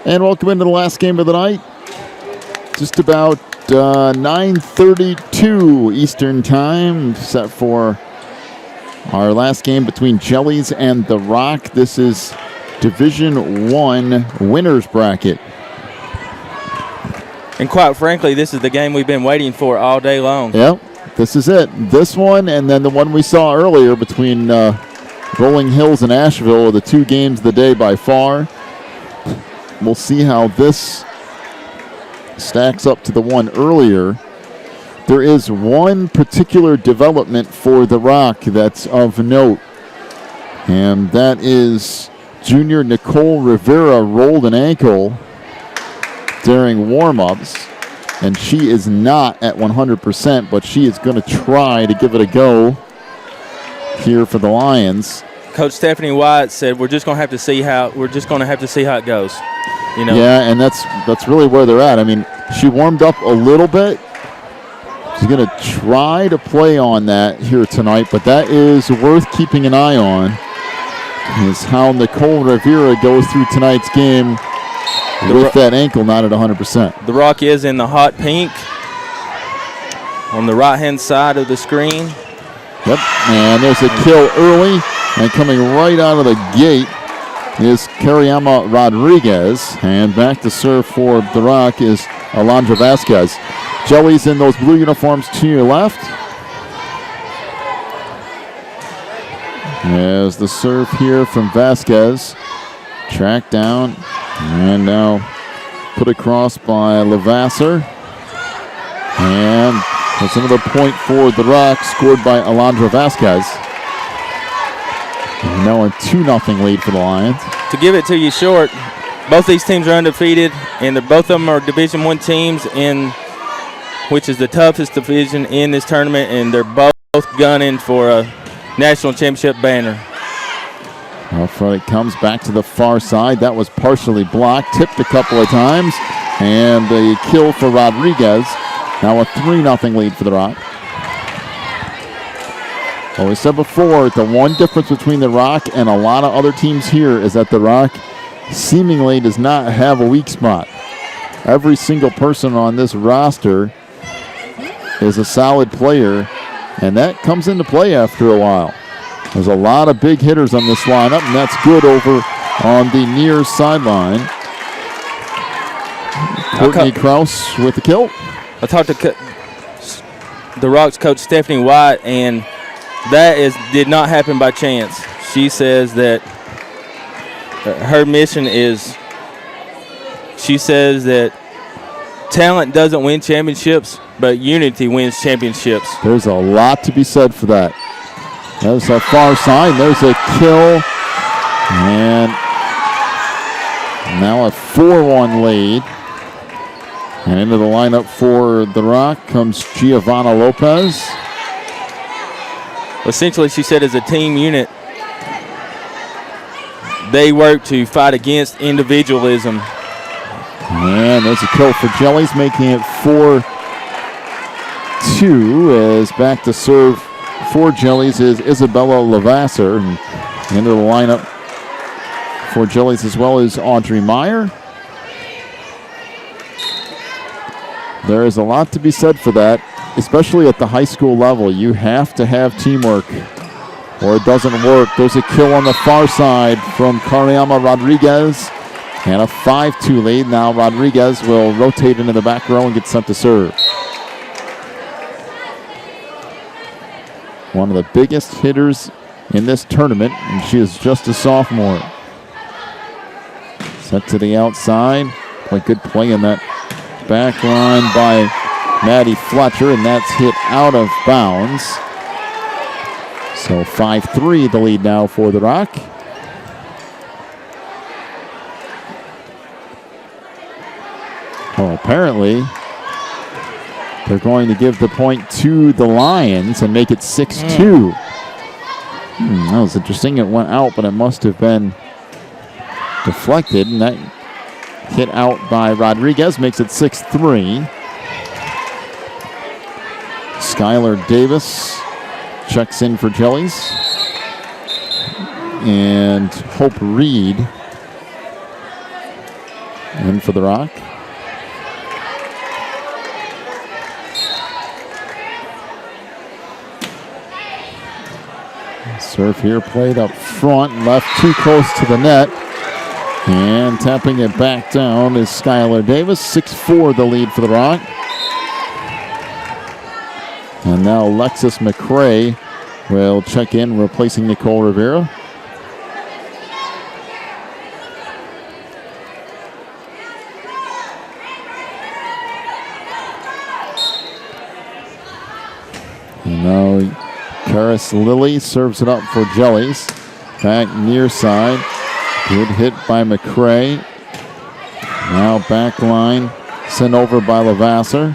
And welcome into the last game of the night. Just about 9:32 Eastern Time, set for our last game between Jellies and the Rock. This is Division I winners bracket. And quite frankly, this is the game we've been waiting for all day long. Yep, this is it. This one and then the one we saw earlier between Rolling Hills and Asheville are the two games of the day by far. We'll see how this stacks up to the one earlier. There is one particular development for the Rock that's of note, and that is junior Nicole Rivera rolled an ankle during warm-ups, and she is not at 100%, but she is going to try to give it a go here for the Lions. Coach Stephanie White said we're just going to have to see how it goes. You know? Yeah, and that's really where they're at. I mean, she warmed up a little bit. She's going to try to play on that here tonight, but that is worth keeping an eye on, is how Nicole Rivera goes through tonight's game with that ankle not at 100%. The Rock is in the hot pink on the right-hand side of the screen. Yep, and there's a kill early, and coming right out of the gate is Kariyama Rodriguez, and back to serve for the Rock is Alondra Vasquez. Jellies in those blue uniforms to your left. As the serve here from Vasquez, tracked down, and now put across by Levasseur. And that's another point for the Rock, scored by Alondra Vasquez. And now a 2-0 lead for the Lions. To give it to you short, both these teams are undefeated, and both of them are Division I teams, which is the toughest division in this tournament, and they're both gunning for a national championship banner. It comes back to the far side. That was partially blocked, tipped a couple of times, and the kill for Rodriguez. Now a 3-0 lead for the Rock. Well, we said before, the one difference between the Rock and a lot of other teams here is that the Rock seemingly does not have a weak spot. Every single person on this roster is a solid player, and that comes into play after a while. There's a lot of big hitters on this lineup, and that's good over on the near sideline. Courtney Krause with the kill. I talked to the Rock's coach, Stephanie White, and that did not happen by chance. She says that her mission is, she says that talent doesn't win championships, but unity wins championships. There's a lot to be said for that. There's a far side. There's a kill. And now a 4-1 lead. And into the lineup for the Rock comes Giovanna Lopez. Essentially, she said as a team unit, they work to fight against individualism. And there's a kill for Jellies, making it 4-2, as back to serve for Jellies is Isabella Levasseur. And into the lineup for Jellies as well as Audrey Meyer. There is a lot to be said for that, especially at the high school level. You have to have teamwork or it doesn't work. There's a kill on the far side from Kariyama Rodriguez, and a 5-2 lead. Now Rodriguez will rotate into the back row and get sent to serve. One of the biggest hitters in this tournament, and she is just a sophomore. Set to the outside. Good play in that back line by Maddie Fletcher, and that's hit out of bounds. So 5-3 the lead now for the Rock. Well, apparently they're going to give the point to the Lions and make it 6-2. That was interesting. It went out, but it must have been deflected, and that hit out by Rodriguez makes it 6-3. Skylar Davis checks in for Jellies. And Hope Reed in for the Rock. Serve here played up front, left too close to the net. And tapping it back down is Skylar Davis. 6-4 the lead for the Rock. And now Alexis McCrae will check in, replacing Nicole Rivera. And now Karis Lilly serves it up for Jellies. Back near side. Good hit by McCrae. Now back line. Sent over by Lavasser.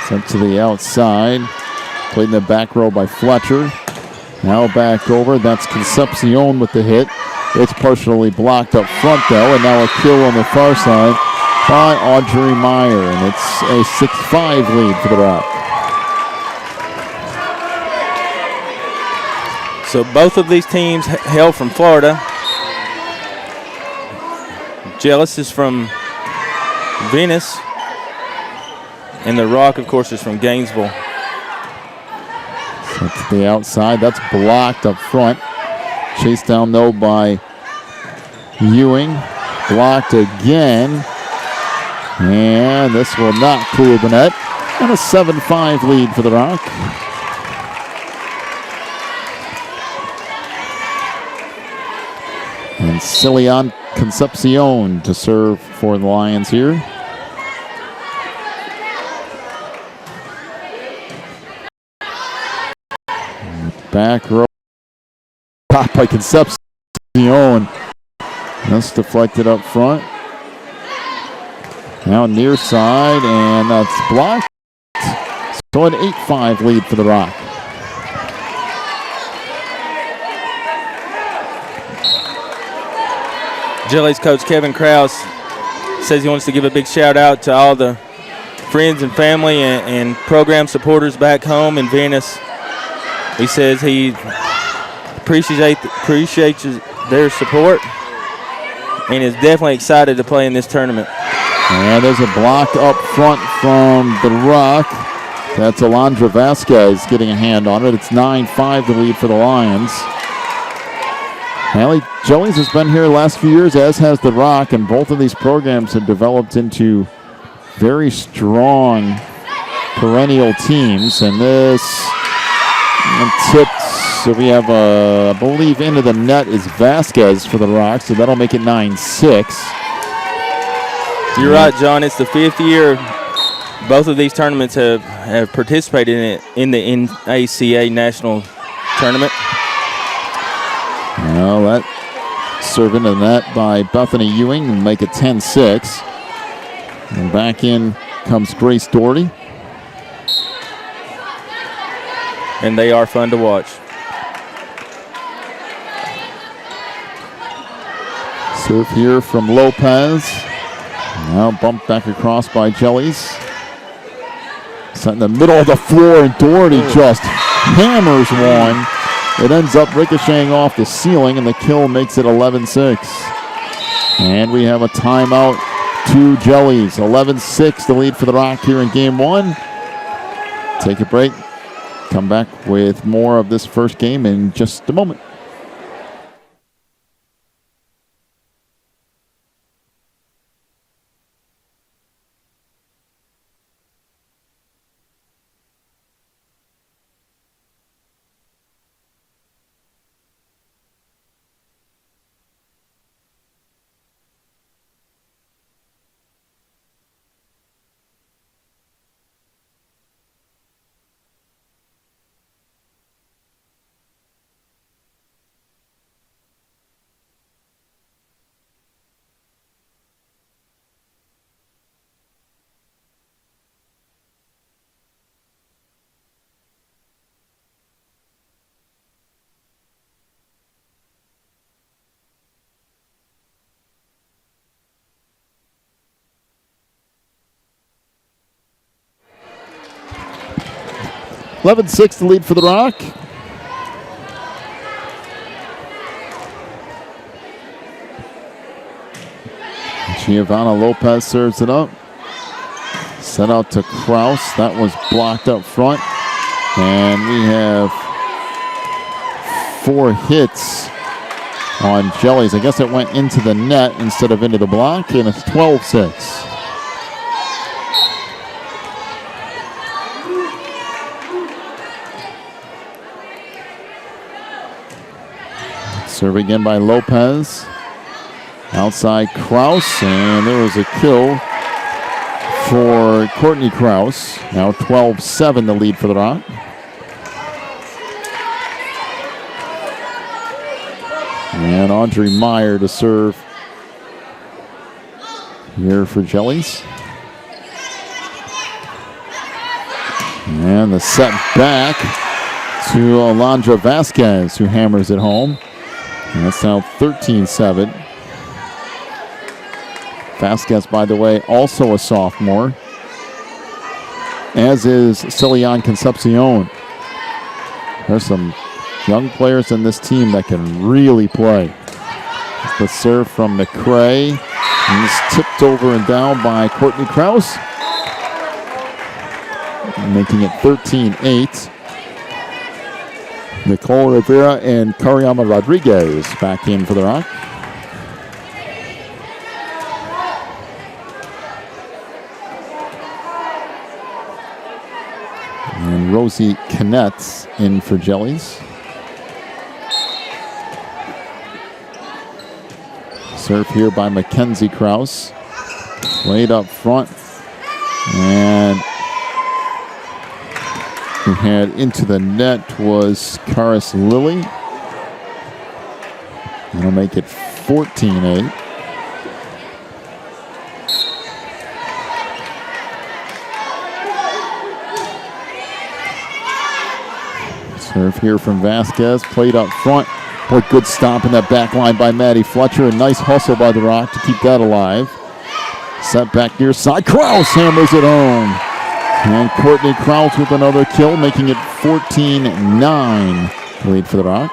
Sent to the outside. Played in the back row by Fletcher. Now back over. That's Concepcion with the hit. It's partially blocked up front though. And now a kill on the far side by Audrey Meyer. And it's a 6-5 lead for the Rock. So both of these teams hail from Florida. Jellies is from Venice. And the Rock, of course, is from Gainesville. So to the outside. That's blocked up front. Chased down, though, by Ewing. Blocked again. And this will not clear the net. And a 7-5 lead for the Rock. And Cilian Concepcion to serve for the Lions here. Back row. Top by Concepcion. That's deflected up front. Now near side, and that's blocked. So an 8-5 lead for the Rock. Jellies coach Kevin Krause says he wants to give a big shout out to all the friends and family and program supporters back home in Venice. He says he appreciates their support and is definitely excited to play in this tournament. And there's a block up front from the Rock. That's Alondra Vasquez getting a hand on it. It's 9-5 the lead for the Lions. Hallie Jellies has been here the last few years, as has the Rock, and both of these programs have developed into very strong perennial teams. And this tipped, so we have, I believe, into the net is Vasquez for the Rock, so that'll make it 9-6. You're right, John. It's the 5th year both of these tournaments have participated in the NACA National Tournament. Well, that serve into the net by Bethany Ewing and make it 10-6. And back in comes Grace Doherty. And they are fun to watch. Serve here from Lopez. Now bumped back across by Jellies. Set in the middle of the floor, and Doherty just hammers one. It ends up ricocheting off the ceiling, and the kill makes it 11-6. And we have a timeout to Jellies. 11-6, the lead for the Rock here in game one. Take a break. Come back with more of this first game in just a moment. (11-6) the lead for the Rock. Giovanna Lopez serves it up. Set out to Kraus. That was blocked up front. And we have 4 hits on Jellies. I guess it went into the net instead of into the block, and it's 12-6. Serve again by Lopez. Outside Kraus, and there was a kill for Courtney Kraus. Now 12-7 the lead for the Rock. And Audrey Meyer to serve here for Jellies. And the set back to Alondra Vasquez, who hammers it home. And that's now 13-7. Vasquez, by the way, also a sophomore, as is Celian Concepcion. There's some young players in this team that can really play. The serve from McCray. And it's tipped over and down by Courtney Kraus, making it 13-8. Nicole Rivera and Kariyama Rodriguez back in for the Rock. And Rosie Knetz in for Jellies. Serve here by Mackenzie Kraus. Played up front. And who had into the net was Karis Lilly. That'll make it 14-8. Serve here from Vasquez. Played up front. What good stomp in that back line by Maddie Fletcher. A nice hustle by the Rock to keep that alive. Set back near side. Kraus hammers it home. And Courtney Kraus with another kill, making it 14-9 lead for the Rock.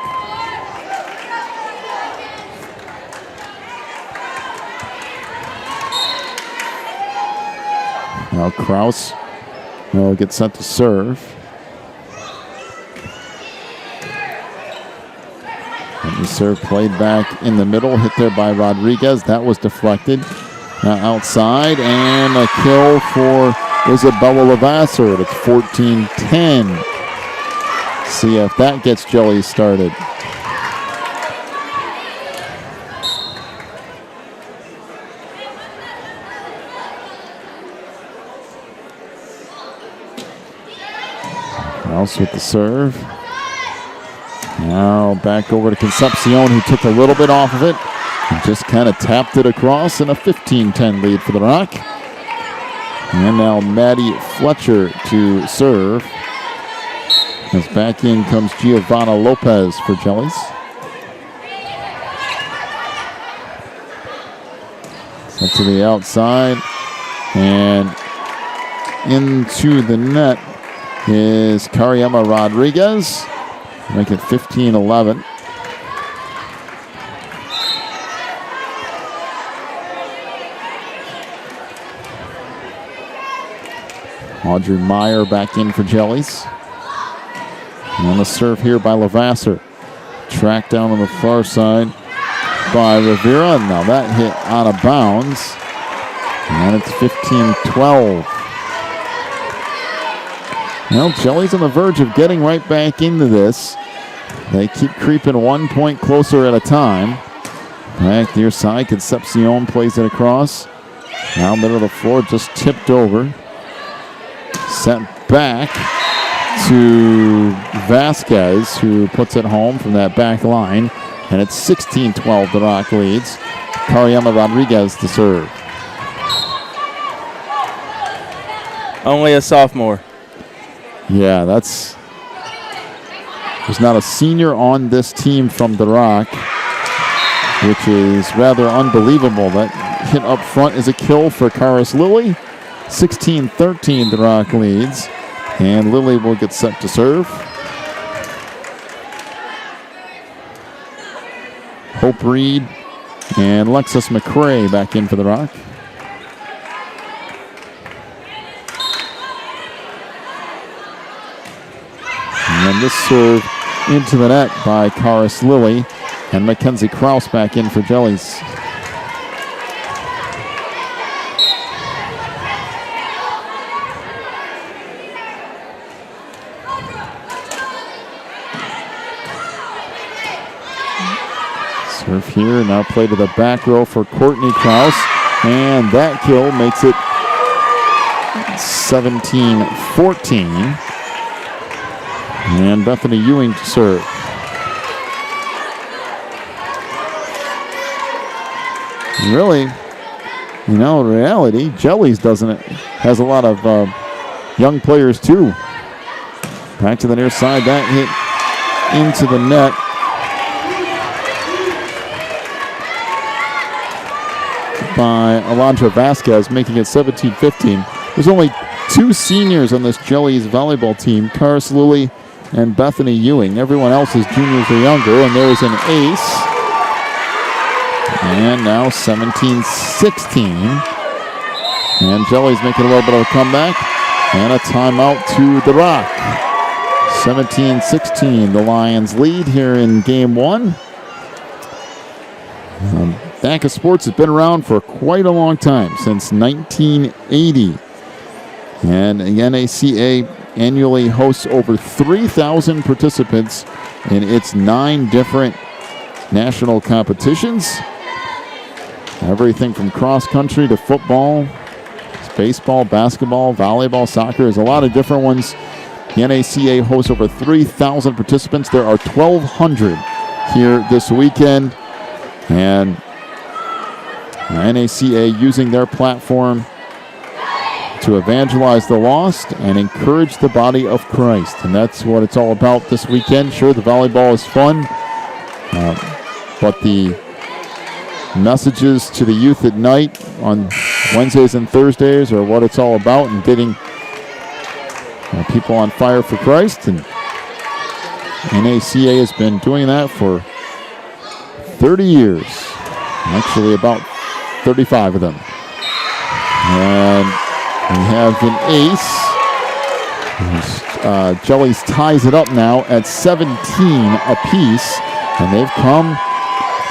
Now Kraus will get sent to serve. And the serve played back in the middle, hit there by Rodriguez. That was deflected. Now outside, and a kill for Isabella Lavasser. It's 14-10. See if that gets Jellies started. Kraus with the serve. Now back over to Concepcion, who took a little bit off of it and just kind of tapped it across, in a 15-10 lead for the Rock. And now Maddie Fletcher to serve. As back in comes Giovanna Lopez for Jellies. Set to the outside. And into the net is Kariyama Rodriguez. Make it 15-11. Audrey Meyer back in for Jellies. And on the serve here by Lavasser. Tracked down on the far side by Rivera. Now that hit out of bounds. And it's 15-12. Well, Jellies on the verge of getting right back into this. They keep creeping 1 point closer at a time. Back near side, Concepcion plays it across. Now middle of the floor, just tipped over. Sent back to Vasquez, who puts it home from that back line. And it's 16-12, the Rock leads. Kariyama Rodriguez to serve. Only a sophomore. Yeah, there's not a senior on this team from the Rock, which is rather unbelievable. That hit up front is a kill for Karis Lilly. 16-13, the Rock leads. And Lilly will get set to serve. Hope Reed And Lexus McCray back in for the Rock. And then this serve into the net by Karis Lilly. And Mackenzie Kraus back in for Jellies. Serve here, now play to the back row for Courtney Kraus. And that kill makes it 17-14. And Bethany Ewing to serve. Really, in reality, Jellies has a lot of young players too. Back to the near side, that hit into the net. By Alondra Vasquez, making it 17-15. There's only 2 seniors on this Jellies volleyball team, Karis Lilly and Bethany Ewing. Everyone else is juniors or younger, and there's an ace. And now 17-16. And Jellies making a little bit of a comeback. And a timeout to the Rock. 17-16, the Lions lead here in game 1. NACA Sports has been around for quite a long time, since 1980. And the NACA annually hosts over 3,000 participants in its 9 different national competitions. Everything from cross country to football, baseball, basketball, volleyball, soccer. There's a lot of different ones. The NACA hosts over 3,000 participants. There are 1,200 here this weekend. And NACA using their platform to evangelize the lost and encourage the body of Christ. And that's what it's all about this weekend. Sure, the volleyball is fun, but the messages to the youth at night on Wednesdays and Thursdays are what it's all about, and getting people on fire for Christ. And NACA has been doing that for 30 years. Actually, about 35 of them. And we have an ace. Jellies ties it up now at 17 apiece. And they've come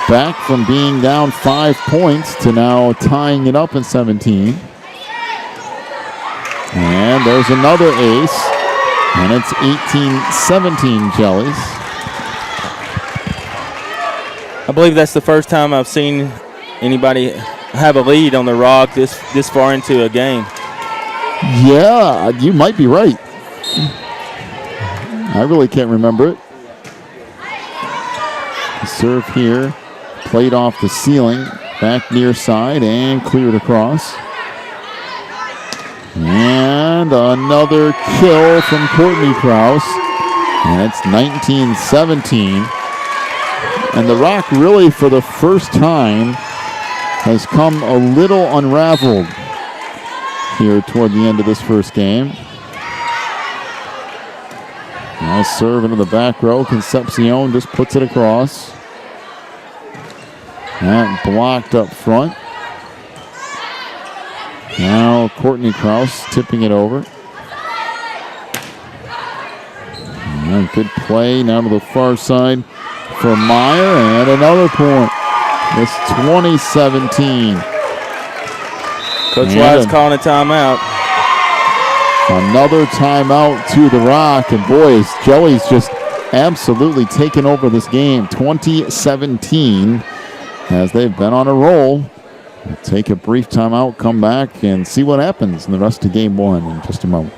back from being down 5 points to now tying it up at 17. And there's another ace. And it's 18-17 Jellies. I believe that's the first time I've seen anybody have a lead on the Rock this far into a game. Yeah, you might be right. I really can't remember it. The serve here, played off the ceiling, back near side, and cleared across. And another kill from Courtney Kraus. And it's 19-17. And the Rock really, for the first time, has come a little unraveled here toward the end of this first game. Nice serve into the back row. Concepcion just puts it across. That blocked up front. Now Courtney Kraus tipping it over. And good play now to the far side for Meyer, and another point. It's 2017. Coach Wyatt's calling a timeout. Another timeout to the Rock, and boys, Jellies just absolutely taken over this game. 2017, as they've been on a roll. We'll take a brief timeout, come back, and see what happens in the rest of game 1 in just a moment.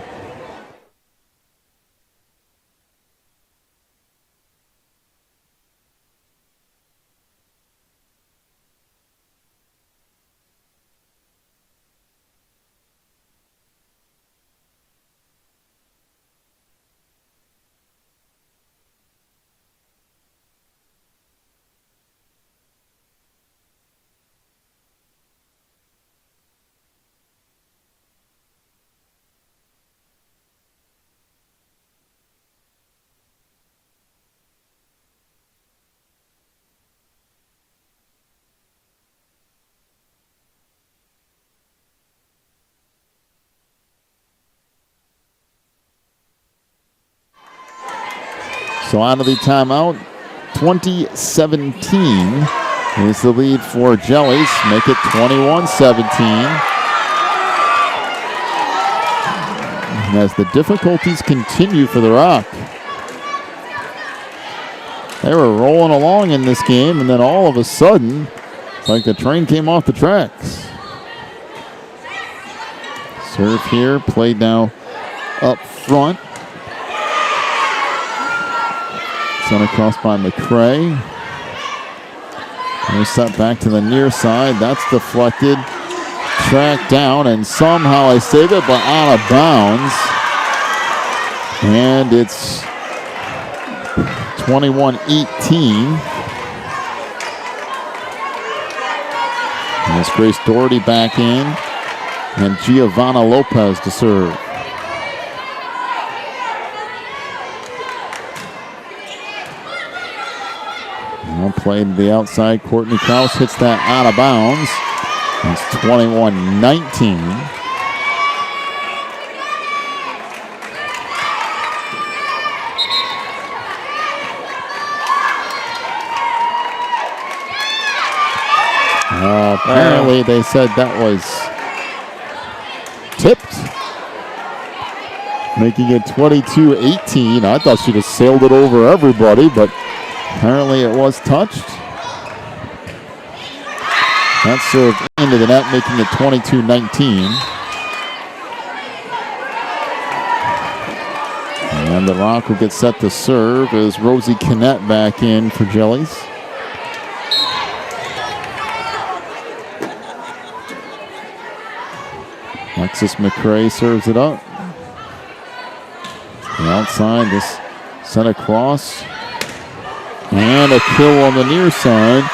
So out of the timeout, 20-17 is the lead for Jellies. Make it 21-17. As the difficulties continue for the Rock. They were rolling along in this game, and then all of a sudden, it's like the train came off the tracks. Serve here, played now up front. Sent across by McCray. And set back to the near side. That's deflected. Tracked down, and somehow I save it, but out of bounds. And it's 21-18. As Grace Doherty back in, and Giovanna Lopez to serve. Now played to the outside. Courtney Krause hits that out of bounds. It's 21-19. Apparently they said that was tipped, making it 22-18. I thought she just sailed it over everybody, but apparently it was touched. That served into the net, making it 22-19. And the Rock will get set to serve as Rosie Kinnett back in for Jellies. Alexis McCray serves it up. The outside, this sent across. And a kill on the near side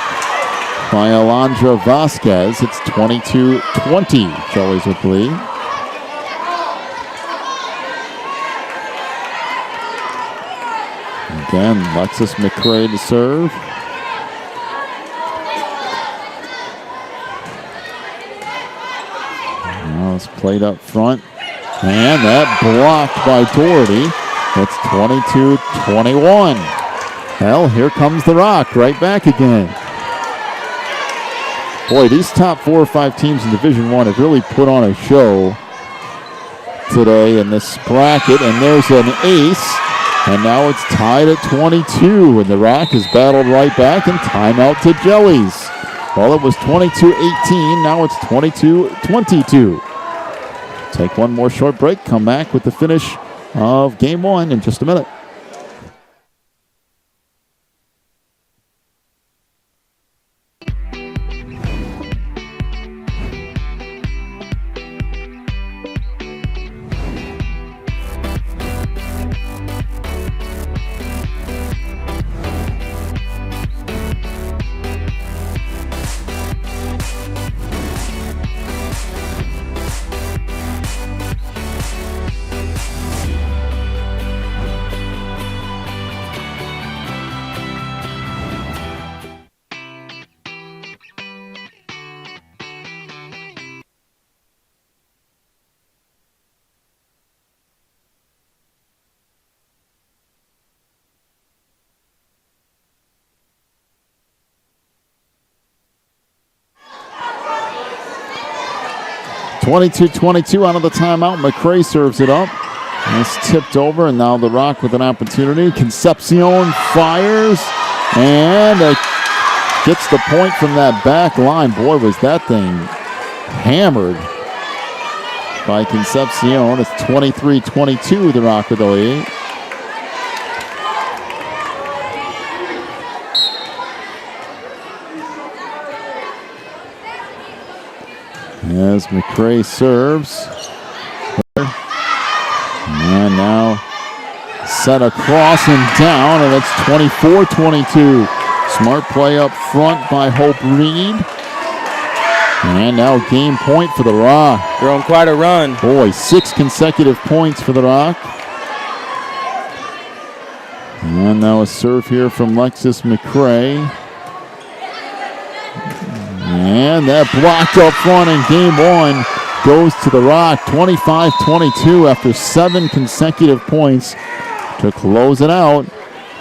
by Alondra Vasquez. It's 22-20. Jellies with the lead. Again, Alexis McCray to serve. Now it's played up front. And that blocked by Doherty. It's 22-21. Well, here comes the Rock right back again. Boy, these top 4 or 5 teams in Division I have really put on a show today in this bracket. And there's an ace. And now it's tied at 22. And the Rock has battled right back, and timeout to Jellies. Well, it was 22-18. Now it's 22-22. Take one more short break. Come back with the finish of Game 1 in just a minute. (22-22) out of the timeout. McCray serves it up. And it's tipped over, and now the Rock with an opportunity. Concepcion fires and gets the point from that back line. Boy, was that thing hammered by Concepcion. It's 23-22, the Rock with the lead. As McCray serves. And now set across and down, and it's 24-22. Smart play up front by Hope Reed. And now game point for the Rock. They're on quite a run. Boy, 6 consecutive points for the Rock. And now a serve here from Lexus McCray. And that blocked up front in game 1 goes to the Rock. 25-22 after 7 consecutive points to close it out.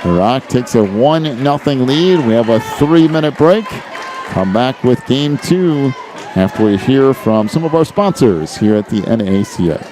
The Rock takes a 1-0 lead. We have a 3-minute break. Come back with game 2 after we hear from some of our sponsors here at the NACA.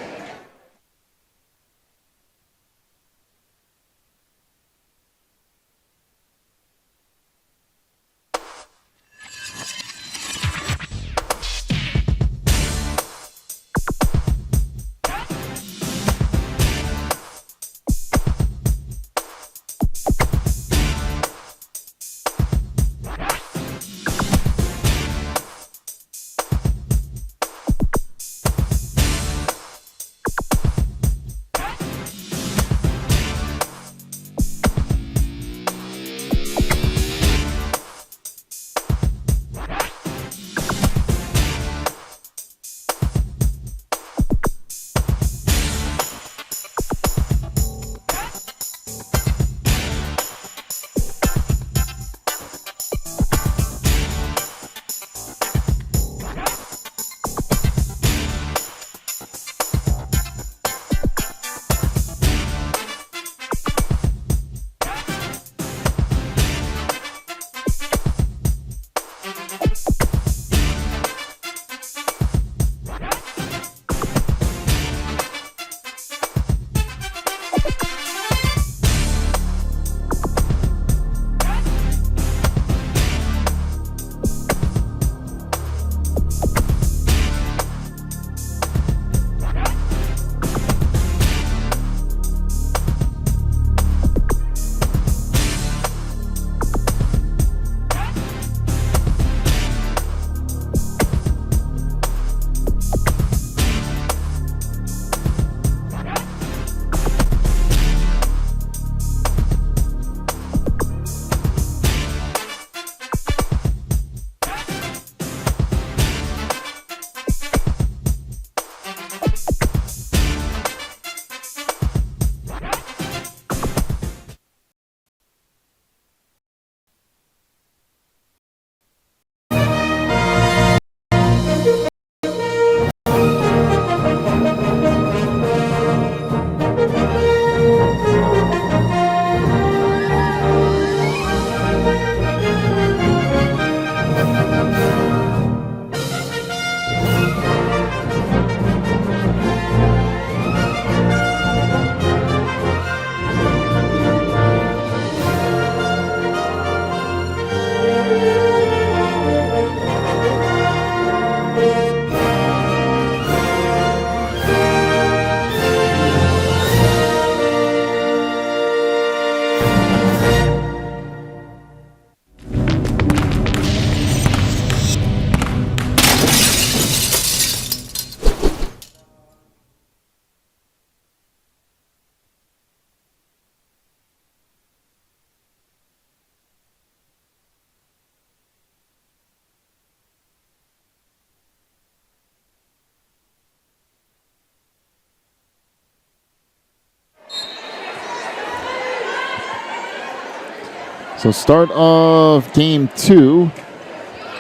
So start of game 2.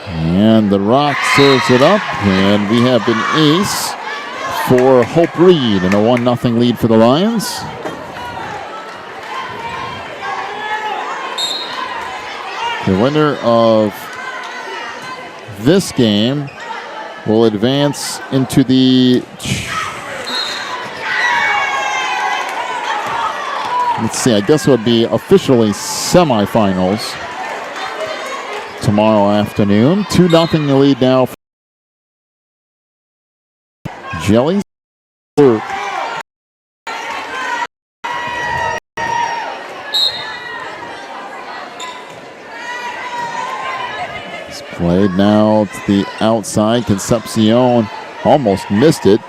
And the Rock serves it up. And we have an ace for Hope Reed and a 1-0 lead for the Lions. The winner of this game will advance into the, let's see, I guess it would be officially semifinals tomorrow afternoon. 2-0 lead now for Jellies. It's played now to the outside. Concepcion almost missed it.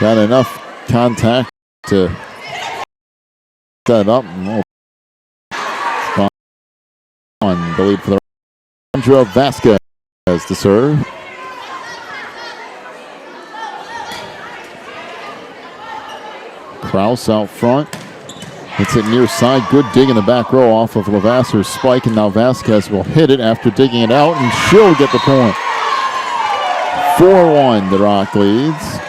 Got enough contact to set up. On the lead for the Andrea Vasquez to serve. Kraus out front. Hits it near side. Good dig in the back row off of Lavasser's spike. And now Vasquez will hit it after digging it out. And she'll get the point. 4-1, the Rock leads.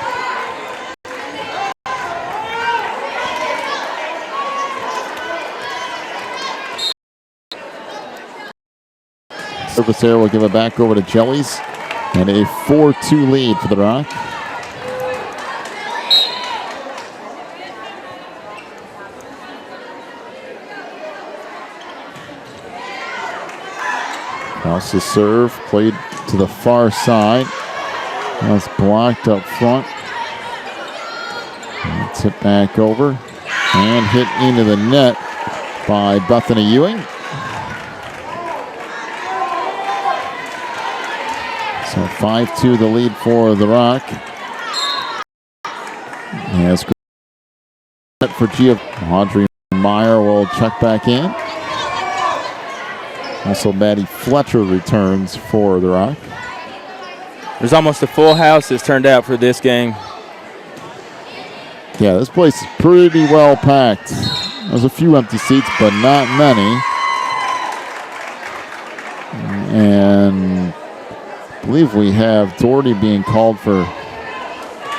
Service there will give it back over to Jellies. And a 4-2 lead for the Rock. House's serve played to the far side. That's blocked up front. It's hit back over and hit into the net by Bethany Ewing. So 5-2 the lead for the Rock. As for Gia, Audrey Meyer will check back in. Also, Maddie Fletcher returns for the Rock. There's almost a full house that's turned out for this game. Yeah, this place is pretty well packed. There's a few empty seats, but not many. And I believe we have Doherty being called for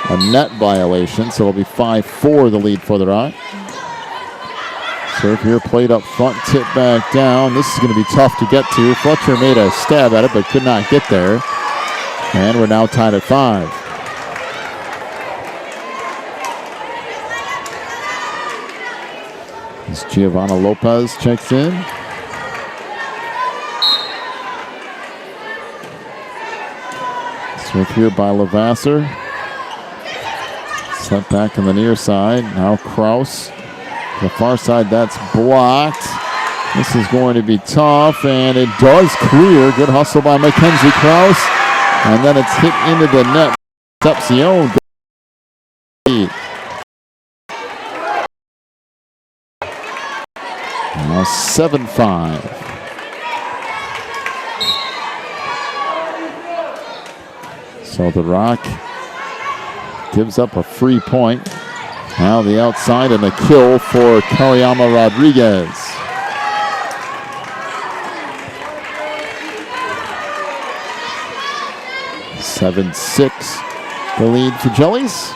a net violation, so it'll be 5-4 the lead for the Rock. Serve here played up front, tip back down. This is going to be tough to get to. Fletcher made a stab at it, but could not get there. And we're now tied at 5. As Giovanna Lopez checks in. Serve here by Lavasser. Set back on the near side. Now Kraus. The far side, that's blocked. This is going to be tough, and it does clear. Good hustle by Mackenzie Kraus. And then it's hit into the net. Concepcion. Now 7-5. So the Rock gives up a free point. Now the outside and a kill for Kariyama Rodriguez. (7-6) the lead for Jellies.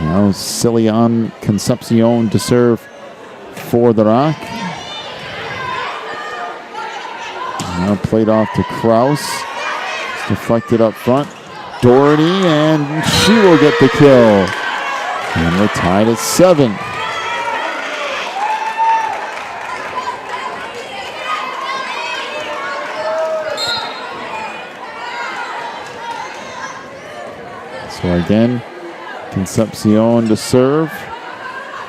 Now Cilian Concepcion to serve for the Rock. Now played off to Kraus. It's deflected up front. Doherty, and she will get the kill. And we're tied at 7. So again, Concepcion to serve.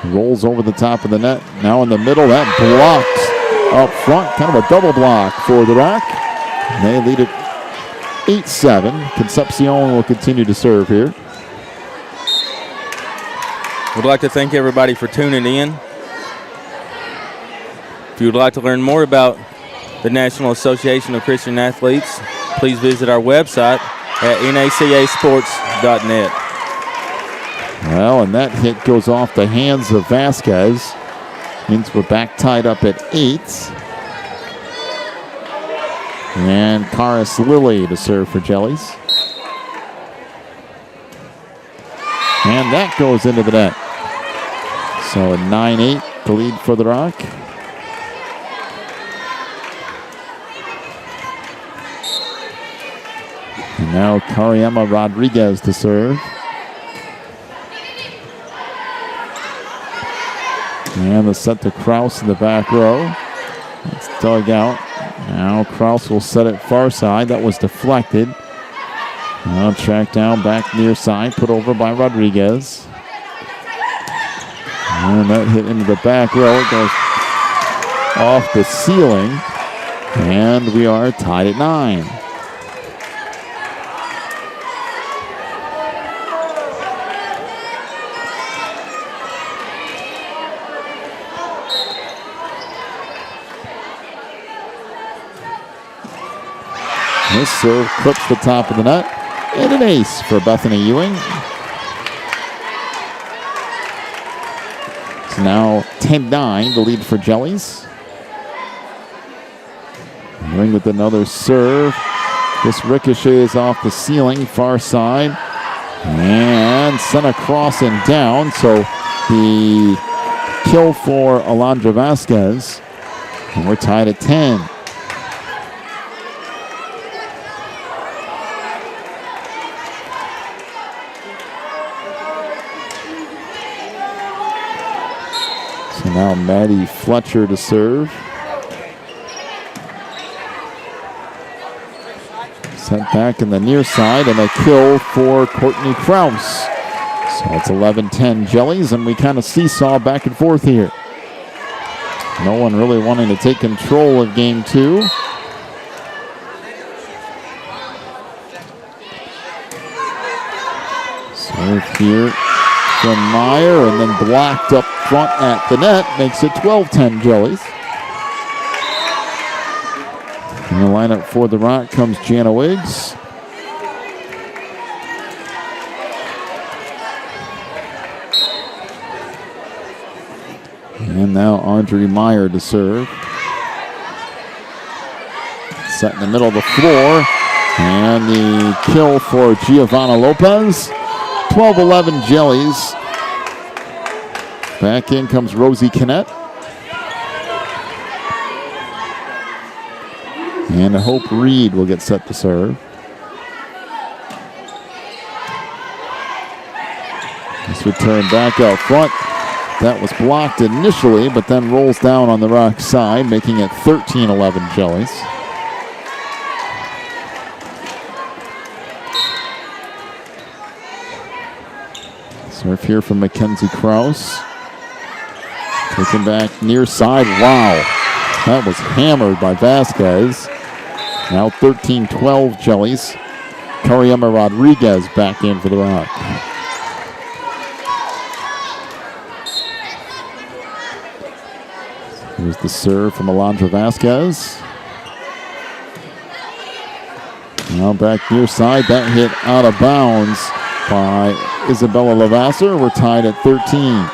Rolls over the top of the net. Now in the middle, that blocks up front. Kind of a double block for the Rock. And they lead it 8-7. Concepcion will continue to serve here. Would like to thank everybody for tuning in. If you would like to learn more about the National Association of Christian Athletes, please visit our website at nacasports.net. Well, and that hit goes off the hands of Vasquez. Means we're back tied up at 8. And Karis Lilly to serve for Jellies. And that goes into the net. So a 9-8, the lead for the Rock. And now Kariyama Rodriguez to serve. And the set to Kraus in the back row. It's dug out. Now Kraus will set it far side. That was deflected. Now tracked down back near side. Put over by Rodriguez. And that hit into the back row. It goes off the ceiling. And we are tied at 9. This serve clips the top of the net. And an ace for Bethany Ewing. It's now 10-9, the lead for Jellies. Ewing with another serve. This ricochets off the ceiling, far side. And sent across and down. So the kill for Alondra Vasquez. And we're tied at 10. So now Maddie Fletcher to serve. Sent back in the near side, and a kill for Courtney Kraus. So it's 11-10 Jellies, and we kind of seesaw back and forth here. No one really wanting to take control of game two. Serve here from Meyer, and then blocked up front at the net. Makes it 12-10 Jellies. In the lineup for the Rock comes Jana Wiggs. And now Audrey Meyer to serve. Set in the middle of the floor. And the kill for Giovanna Lopez. 12-11 Jellies. Back in comes Rosie Kinnett. And Hope Reed will get set to serve. This return back out front. That was blocked initially, but then rolls down on the Rock side, making it 13-11 Jellies. Serve here from Mackenzie Kraus. Taken back near side. Wow. That was hammered by Vasquez. Now 13-12 Jellies. Cariema Rodriguez back in for the Rock. Here's the serve from Alondra Vasquez. Now back near side. That hit out of bounds by Isabella Lavasser. We're tied at 13.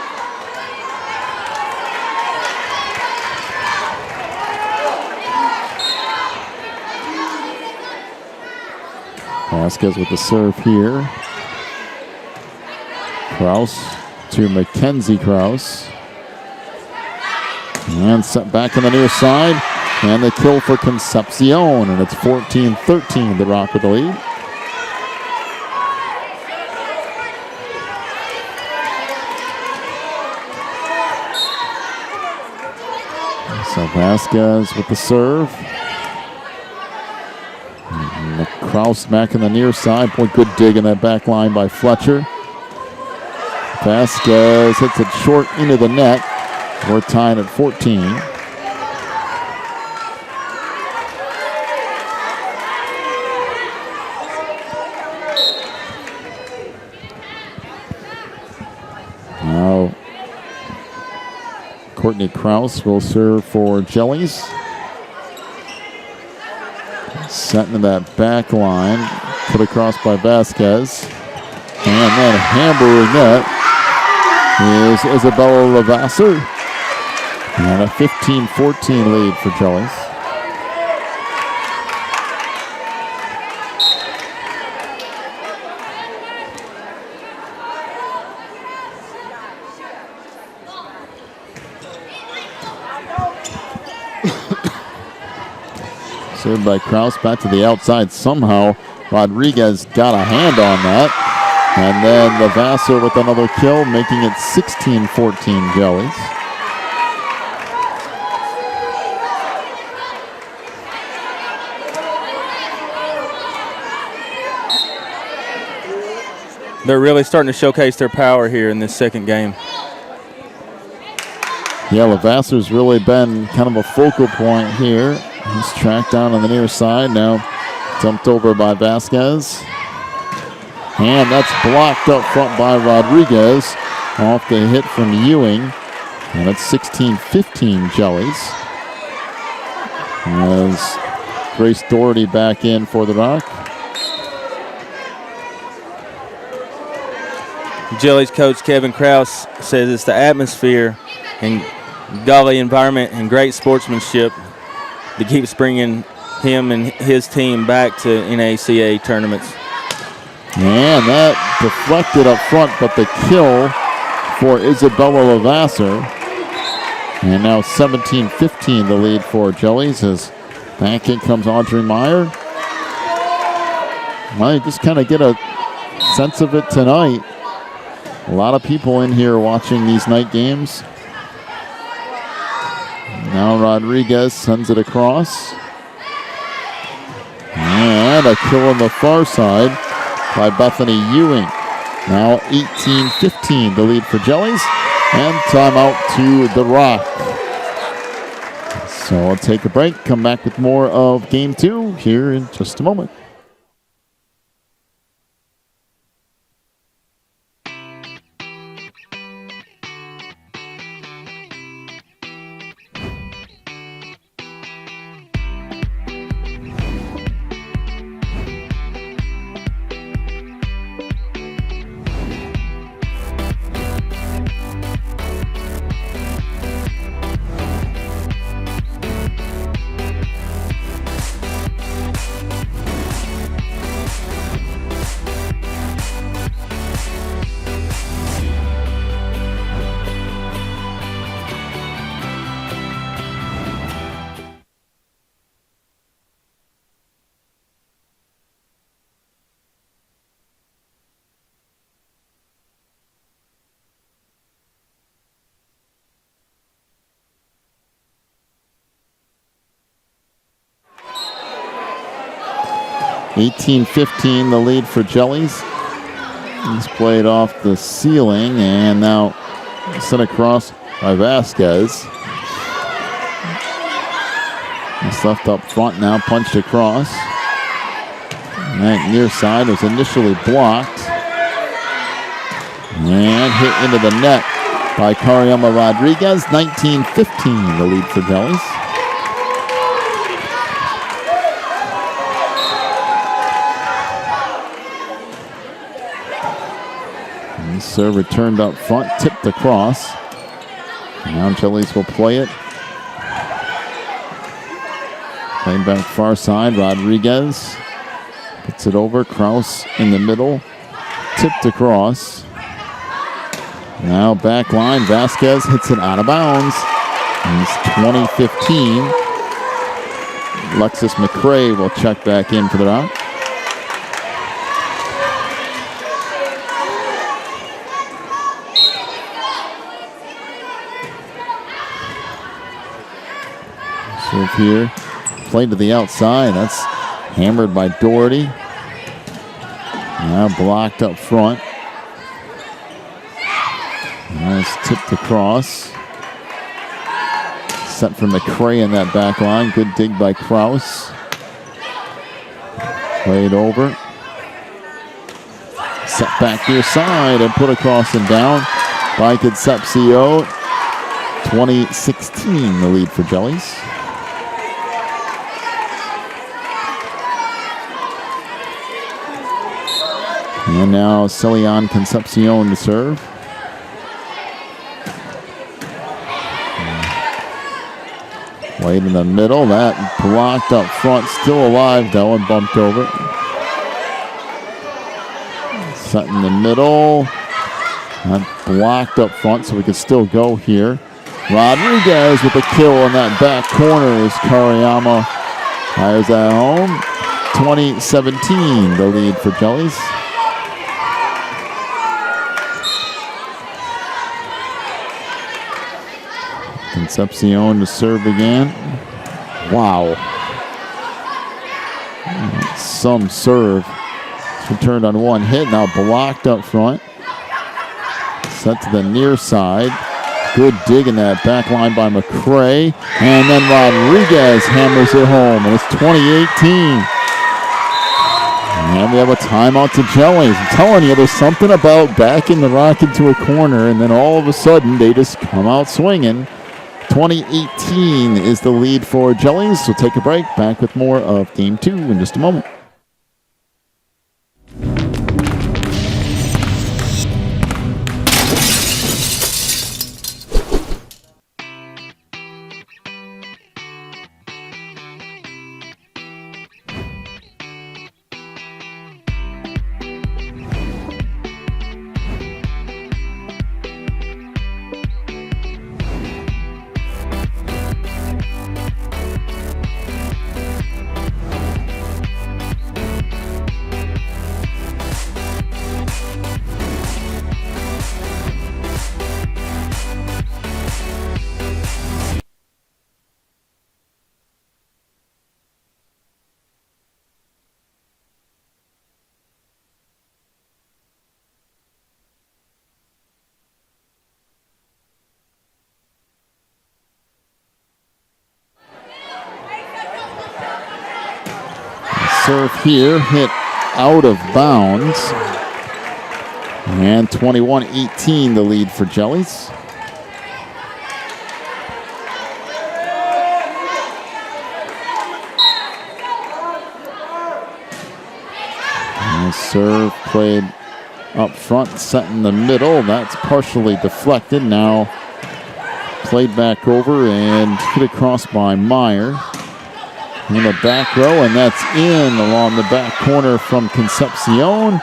Vasquez with the serve here. Kraus to Mackenzie Kraus. And set back in the near side. And the kill for Concepcion. And it's 14-13, the Rock with the lead. So Vasquez with the serve. And the Kraus back in the near side. Boy, good dig in that back line by Fletcher. Vasquez hits it short into the net. We're tied at 14. Now, Courtney Kraus will serve for Jellies. Set into that back line. Put across by Vasquez. And then hammering net is Isabella Lavasser. And a 15-14 lead for Jellies. Served by Kraus back to the outside. Somehow Rodriguez got a hand on that. And then Lavasser with another kill, making it 16-14 Jellies. They're really starting to showcase their power here in this second game. Yeah, Lavasser's really been kind of a focal point here. He's tracked down on the near side. Now dumped over by Vasquez. And that's blocked up front by Rodriguez off the hit from Ewing. And it's 16-15 Jellies. As Grace Doherty back in for the Rock. Jellies coach Kevin Kraus says it's the atmosphere and golly environment and great sportsmanship that keeps bringing him and his team back to NACA tournaments. And that deflected up front, but the kill for Isabella Lavasser. And now 17-15 the lead for Jellies as back in comes Audrey Meyer. Well, you just kind of get a sense of it tonight. A lot of people in here watching these night games. Now Rodriguez sends it across. And a kill on the far side by Bethany Ewing. Now 18-15 the lead for Jellies. And timeout to the Rock. So I'll take a break, come back with more of game 2 here in just a moment. (18-15) the lead for Jellies. He's played off the ceiling and now sent across by Vasquez. He's left up front now, punched across. And that near side was initially blocked. And hit into the net by Cariama Rodriguez. 19-15 the lead for Jellies. Serve returned up front, tipped across. Now Jellies will play it. Playing back far side, Rodriguez puts it over. Kraus in the middle, tipped across. Now back line, Vasquez hits it out of bounds. And it's 20-15. Alexis McCrae will check back in for the round. Serve here, played to the outside. That's hammered by Doherty. Now blocked up front. Nice tipped across. Set for McCrae in that back line. Good dig by Kraus. Played over. Set back near side and put across and down by Concepcion. 20-16 the lead for Jellies. And now Celian Concepcion to serve. Played in the middle. That blocked up front. Still alive though and bumped over. Set in the middle. That blocked up front so we could still go here. Rodriguez with a kill in that back corner as Kariyama fires that home. 20-17 the lead for Jellies. Concepcion to serve again. Wow. Some serve. It's returned on one hit. Now blocked up front. Set to the near side. Good dig in that back line by McCrae. And then Rodriguez hammers it home. And it's 20-18. And we have a timeout to Jellies. I'm telling you, there's something about backing the Rock into a corner and then all of a sudden they just come out swinging. 20-18 is the lead for Jellies. We'll take a break. Back with more of Game 2 in just a moment. serve here, hit out of bounds. And 21-18 the lead for Jellies. And serve played up front, set in the middle. That's partially deflected. Now played back over and hit across by Meyer. In the back row, and that's in along the back corner from Concepcion.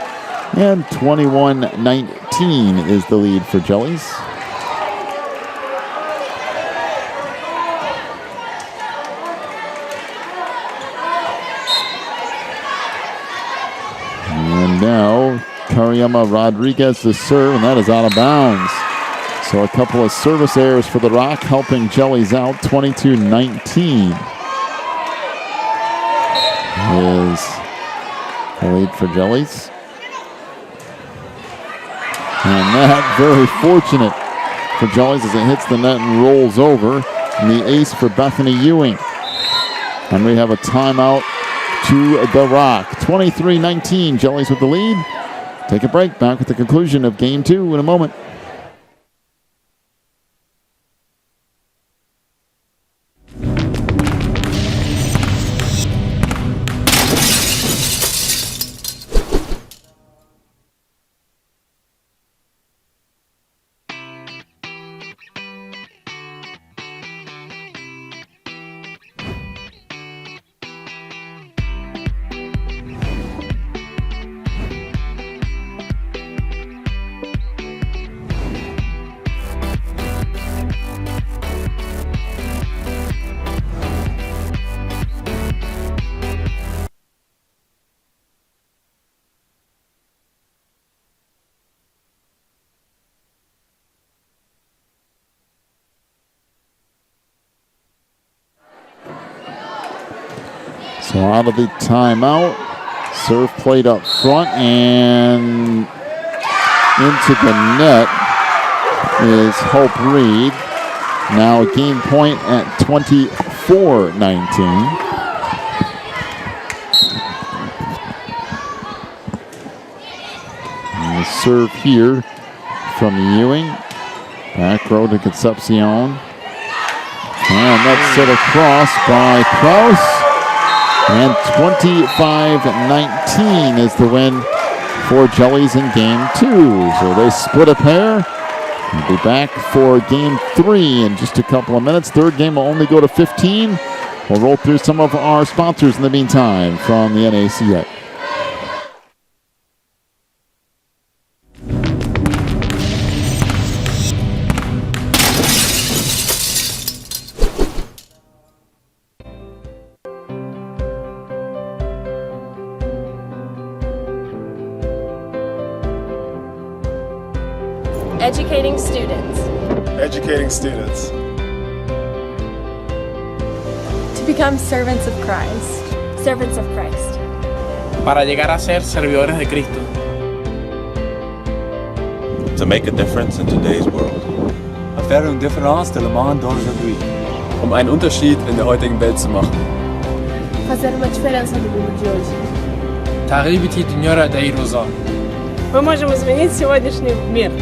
And 21-19 is the lead for Jellies. And now Kariyama Rodriguez the serve, and that is out of bounds. So a couple of service errors for the Rock, helping Jellies out. 22-19 is the lead for Jellies. And that very fortunate for Jellies as it hits the net and rolls over. And the ace for Bethany Ewing. And we have a timeout to the Rock. 23-19, Jellies with the lead. Take a break, back with the conclusion of game 2 in a moment. So out of the timeout, serve played up front and into the net is Hope Reed. Now a game point at 24-19. And the serve here from Ewing. Back row to Concepcion. And that's set across by Kraus. And 25-19 is the win for Jellies in game 2. So they split a pair. We'll be back for game 3 in just a couple of minutes. Third game will only go to 15. We'll roll through some of our sponsors in the meantime from the NACA. Educating students. Educating students. To become servants of Christ. Servants of Christ. Para llegar a ser servidores de Cristo. To make a difference in today's world. Faire une différence dans le monde d'aujourd'hui. Einen Unterschied in der heutigen Welt zu machen. Fazer uma diferença no mundo de hoje. تغيير الدنيا ده روزا. Мы можем изменить сегодняшний мир.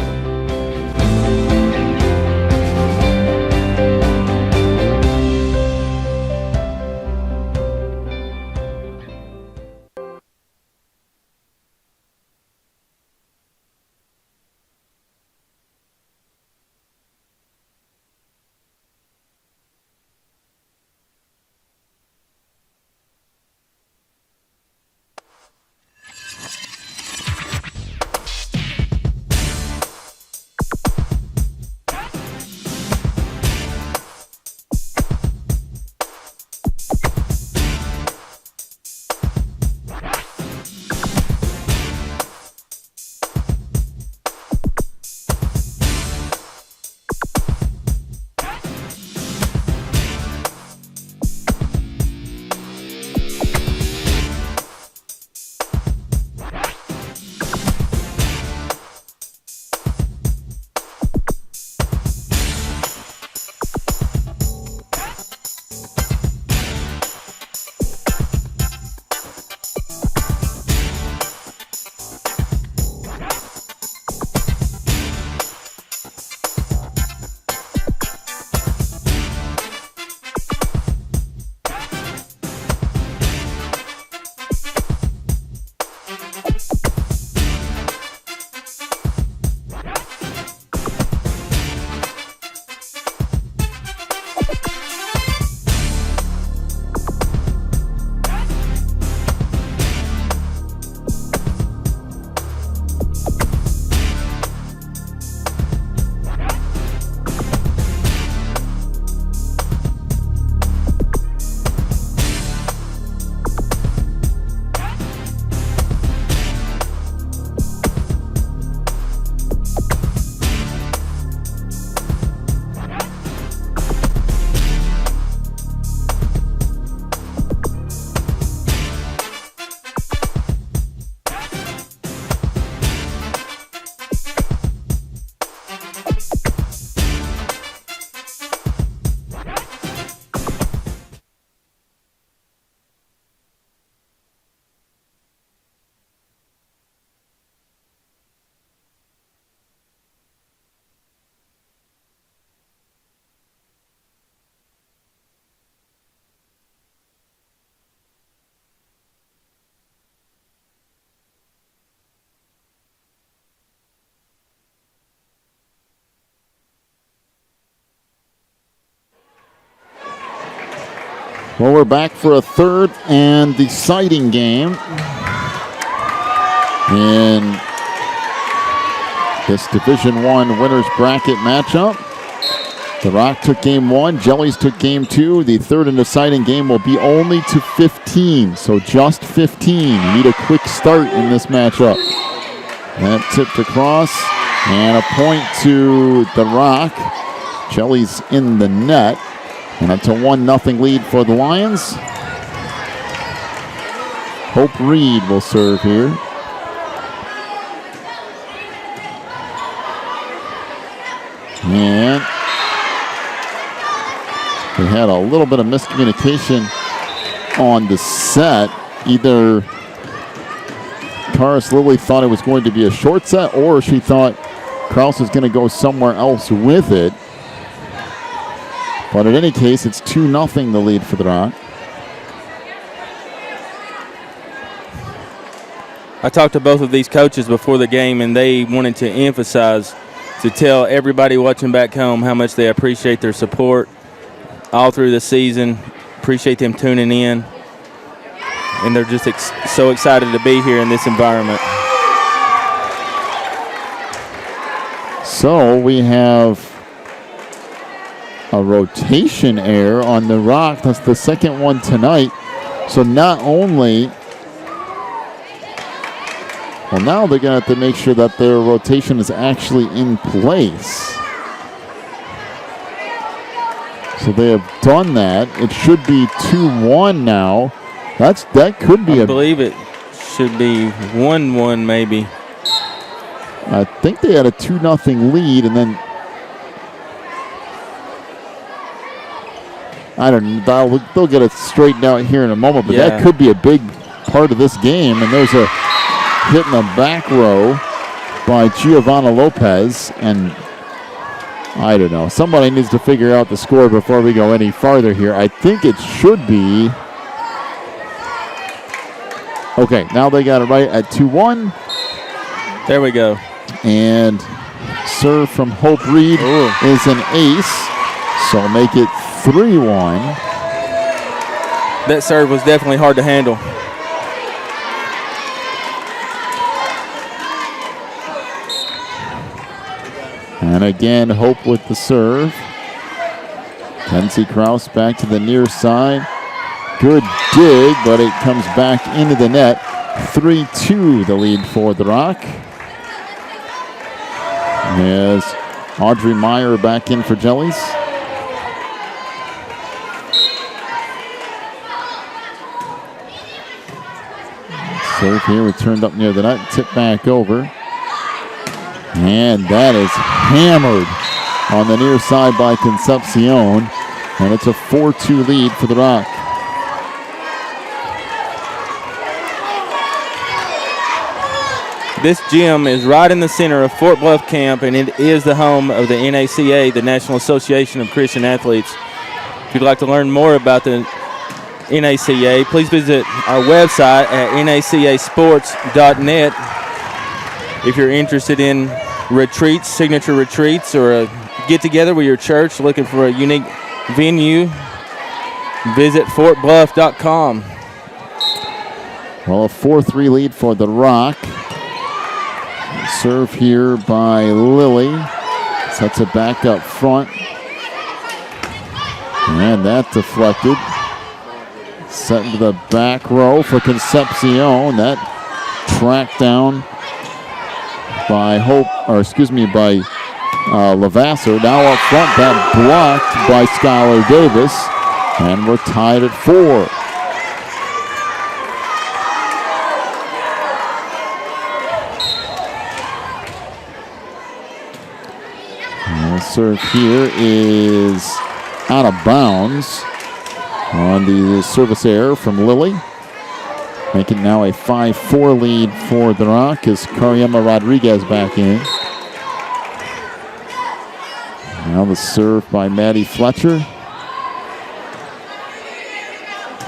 Well, we're back for a third and deciding game in this Division I winners bracket matchup. The Rock took game 1, Jellies took game 2. The third and deciding game will be only to 15, so just 15. You need a quick start in this matchup. That tipped across, and a point to the Rock. Jellies in the net, and up to 1-0 lead for the Lions. Hope Reed will serve here. And they had a little bit of miscommunication on the set. Either Karis Lilly thought it was going to be a short set, or she thought Kraus was going to go somewhere else with it. But in any case, it's 2-0 the lead for the Rock. I talked to both of these coaches before the game, and they wanted to emphasize, to tell everybody watching back home how much they appreciate their support all through the season, appreciate them tuning in, and they're just so excited to be here in this environment. So we have a rotation error on the Rock. That's the second one tonight. So not only, well, now they're going to have to make sure that their rotation is actually in place. So they have done that. It should be 2-1 now. That could be I believe it should be 1-1 maybe. I think they had a 2-0 lead, and then I don't know. They'll get it straightened out here in a moment, but that could be a big part of this game. And there's a hit in the back row by Giovanna Lopez, and I don't know. Somebody needs to figure out the score before we go any farther here. I think it should be. Okay, now they got it right at 2-1. There we go. And serve from Hope Reed is an ace, so make it 3-1. That serve was definitely hard to handle. And again, Hope with the serve. Kenzie Kraus back to the near side. Good dig, but it comes back into the net. 3-2 the lead for the Rock. As Audrey Meyer back in for Jellies. Serve here returned up near the net, tip back over. And that is hammered on the near side by Concepcion. And it's a 4-2 lead for the Rock. This gym is right in the center of Fort Bluff Camp, and it is the home of the NACA, the National Association of Christian Athletes. If you'd like to learn more about the NACA, please visit our website at nacasports.net. If you're interested in retreats, signature retreats, or a get-together with your church looking for a unique venue, visit fortbluff.com. Well, a 4-3 lead for the Rock. Serve here by Lilly. Sets it back up front. And that deflected. Set into the back row for Concepcion. That tracked down by by Lavasser. Now up front, that blocked by Skylar Davis. And we're tied at 4. Serve here is out of bounds on the service error from Lilly. Making now a 5-4 lead for the Rock as Cariema Rodriguez back in. Now the serve by Maddie Fletcher.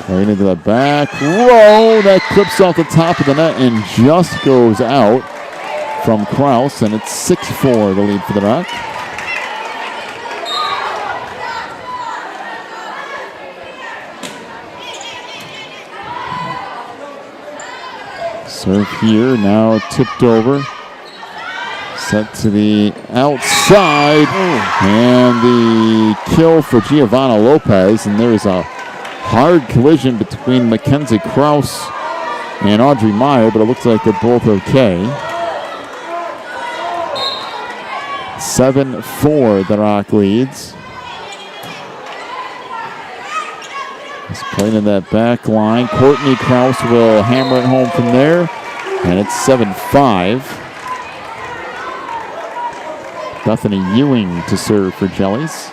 Right into the back row. That clips off the top of the net and just goes out from Kraus, and it's 6-4 the lead for the Rock. Serve here, now tipped over. Set to the outside. And the kill for Giovanna Lopez. And there's a hard collision between Mackenzie Krause and Audrey Meyer, but it looks like they're both okay. 7-4, the Rock leads. He's playing in that back line. Courtney Krause will hammer it home from there. And it's 7-5. Bethany Ewing to serve for Jellies.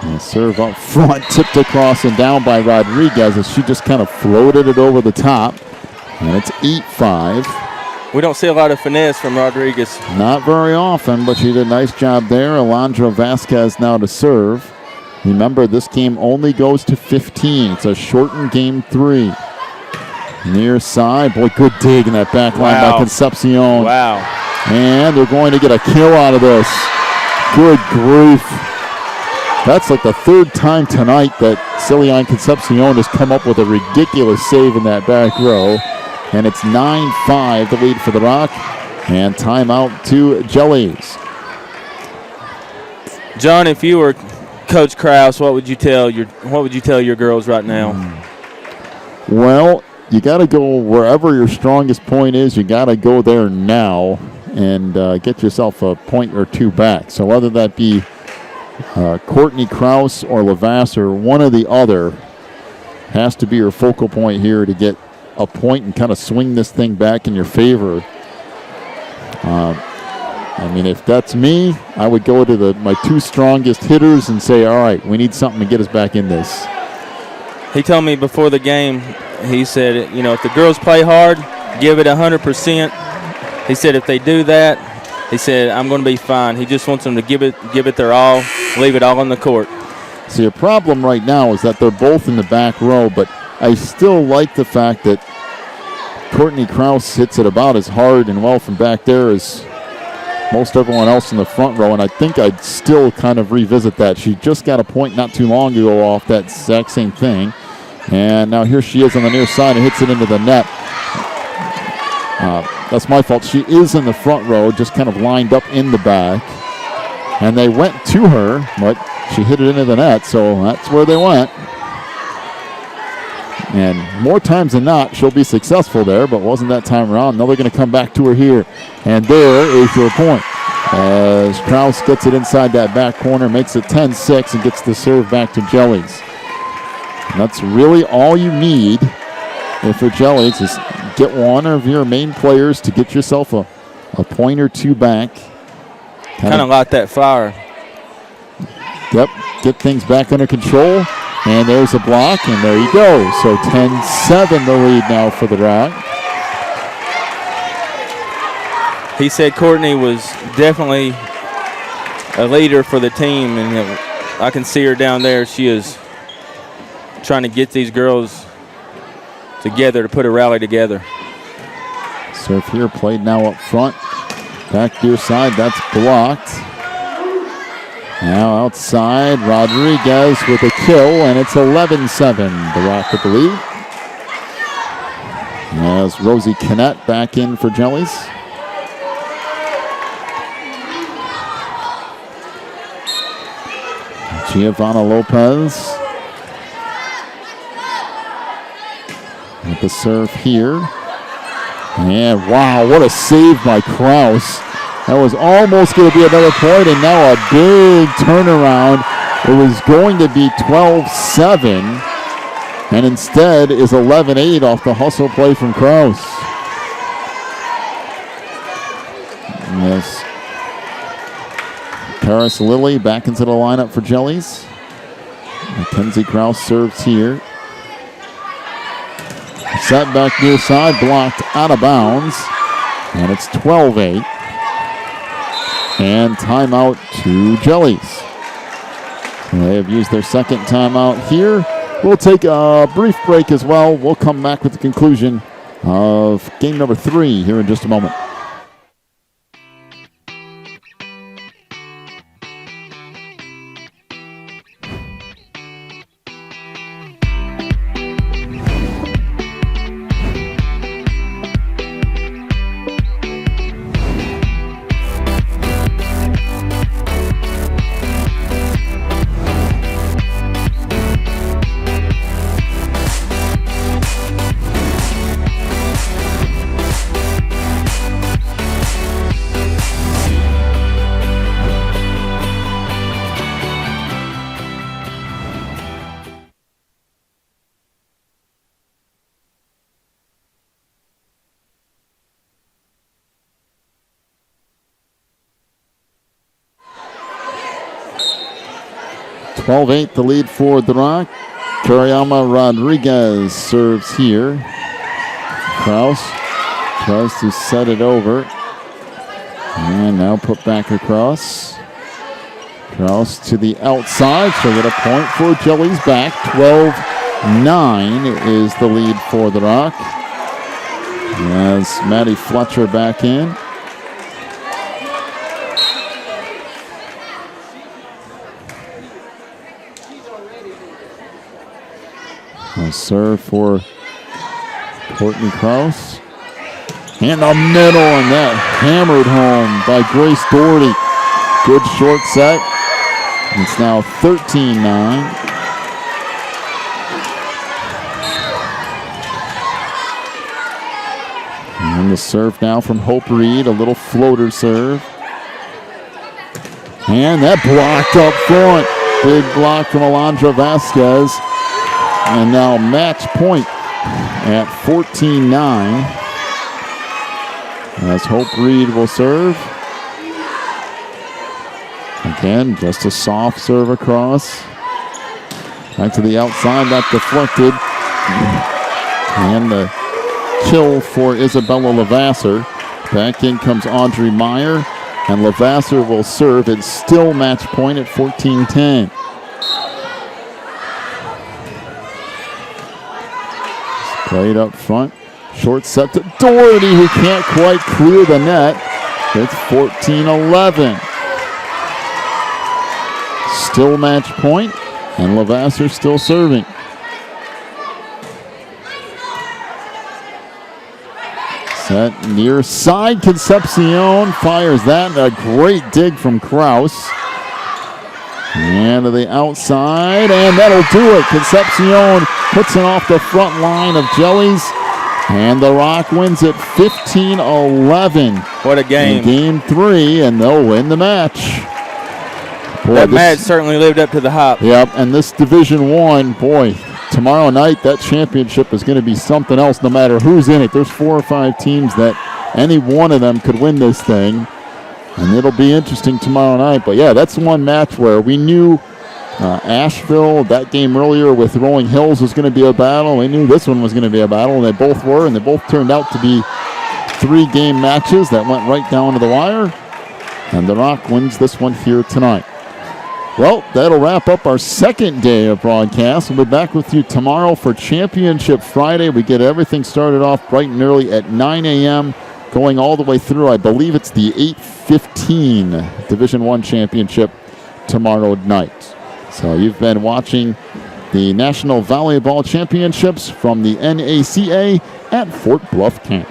And serve up front, tipped across and down by Rodriguez as she just kind of floated it over the top. And it's 8-5. We don't see a lot of finesse from Rodriguez. Not very often, but she did a nice job there. Alondra Vasquez now to serve. Remember, this game only goes to 15. It's a shortened game 3. Near side. Boy, good dig in that back line by Concepcion. Wow. And they're going to get a kill out of this. Good grief. That's like the third time tonight that Celian Concepcion has come up with a ridiculous save in that back row. And it's 9-5, the lead for the Rock. And timeout to Jellies. John, if you were Coach Krause, what would you tell your girls right now? Well, you got to go wherever your strongest point is. You got to go there now and get yourself a point or two back. So whether that be Courtney Krause or Lavasser, one or the other has to be your focal point here to get a point and kind of swing this thing back in your favor. I mean, if that's me, I would go to my two strongest hitters and say, all right, we need something to get us back in this. He told me before the game, he said, if the girls play hard, give it 100%. He said if they do that, he said, I'm going to be fine. He just wants them to give it their all, leave it all on the court. See, a problem right now is that they're both in the back row, but I still like the fact that Courtney Krause hits it about as hard and well from back there as most everyone else in the front row, and I think I'd still kind of revisit that. She just got a point not too long ago off that exact same thing. And now here she is on the near side and hits it into the net. That's my fault. She is in the front row, just kind of lined up in the back. And they went to her, but she hit it into the net, so that's where they went. And more times than not, she'll be successful there, but wasn't that time around. Now they're going to come back to her here. And there is your point. As Krause gets it inside that back corner, makes it 10-6, and gets the serve back to Jellies. And that's really all you need for Jellies is get one of your main players to get yourself a point or two back. Kind of like that fire. Yep, get things back under control. And there's a block, and there you go. So 10-7 the lead now for the Rock. He said Courtney was definitely a leader for the team, and I can see her down there. She is trying to get these girls together to put a rally together. Serve here played now up front. Back near side, that's blocked. Now outside, Rodriguez with a kill, and it's 11-7. The Rock with the lead. As Rosie Kinnett back in for Jellies. Giovanna Lopez with the serve here. And wow, what a save by Krause. That was almost going to be another point, and now a big turnaround. It was going to be 12-7, and instead is 11-8 off the hustle play from Krause. Yes. Paris Lilly back into the lineup for Jellies. Mackenzie Krause serves here. Set back near side, blocked out of bounds, and it's 12-8. And timeout to Jellies. They have used their second timeout here. We'll take a brief break as well. We'll come back with the conclusion of game number 3 here in just a moment. 12-8 the lead for the Rock. Kariyama Rodriguez serves here. Kraus tries to set it over. And now put back across. Kraus to the outside. She'll get a point for Jellies back. 12-9 is the lead for the Rock. As Maddie Fletcher back in. A serve for Courtney Kraus. And the middle, and that hammered home by Grace Doherty. Good short set. It's now 13-9. And the serve now from Hope Reed, a little floater serve. And that blocked up front. Big block from Alondra Vasquez. And now match point at 14-9. As Hope Reed will serve. Again, just a soft serve across. Back to the outside, that deflected. And the kill for Isabella Lavasser. Back in comes Audrey Meyer. And Lavasser will serve. It's still match point at 14-10. Played up front. Short set to Doherty, who can't quite clear the net. It's 14-11. Still match point, and Lavasser still serving. Set near side. Concepcion fires that. A great dig from Kraus. And to the outside, and that'll do it. Concepcion puts it off the front line of Jellies. And the Rock wins it 15-11. What a game. In game 3, and they'll win the match. Boy, that match certainly lived up to the hype. Yep, and this Division 1, boy, tomorrow night, that championship is going to be something else no matter who's in it. There's 4 or 5 teams that any one of them could win this thing. And it'll be interesting tomorrow night. But, yeah, that's one match where we knew Asheville, that game earlier with Rolling Hills was going to be a battle. We knew this one was going to be a battle, and they both were, and they both turned out to be 3-game matches that went right down to the wire. And the Rock wins this one here tonight. Well, that'll wrap up our second day of broadcast. We'll be back with you tomorrow for Championship Friday. We get everything started off bright and early at 9 a.m., going all the way through, I believe it's the 8:15 Division I Championship tomorrow night. So you've been watching the National Volleyball Championships from the NACA at Fort Bluff Camp.